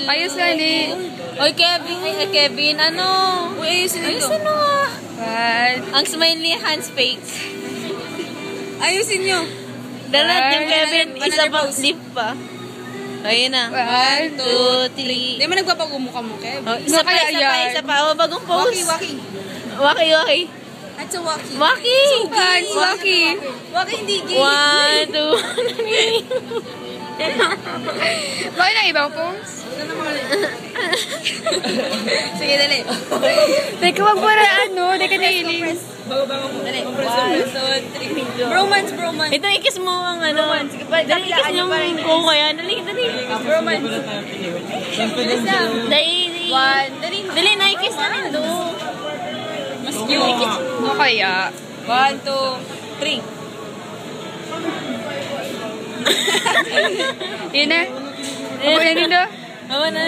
Ayos nga ni. Oy, Kevin, ano? Uy, ayusin nito. Ayusin mo ah. One. Ang smiley hands fakes. Ayusin nyo. Dalat yung Kevin, Banana isa pang pose. slip pa. Ayun na. 1, 2, 3. Di mo nagpapagumukha mo, Kev? Oh, isa pa, kaya isa pa, yan? isa pa. Oh, bagong pose. Waki. Waki. At sa waki. Waki! Waki. Waki hindi gay. 1, 2. Bakit ang ibang pose? Sige, dali. Teka, wag mo na ano. Teka na hiling. Dali. 1, 2, 3. Bromance. Ito, ikis mo ang ano. Dali, ikis niyo ko kaya. Dali. Bromance. Dali. 1, dali. Dali, na-ikis na rin do. Mas cute. Ano kaya? 1, 2, 3. Yun na. Ako na din do. Awan na.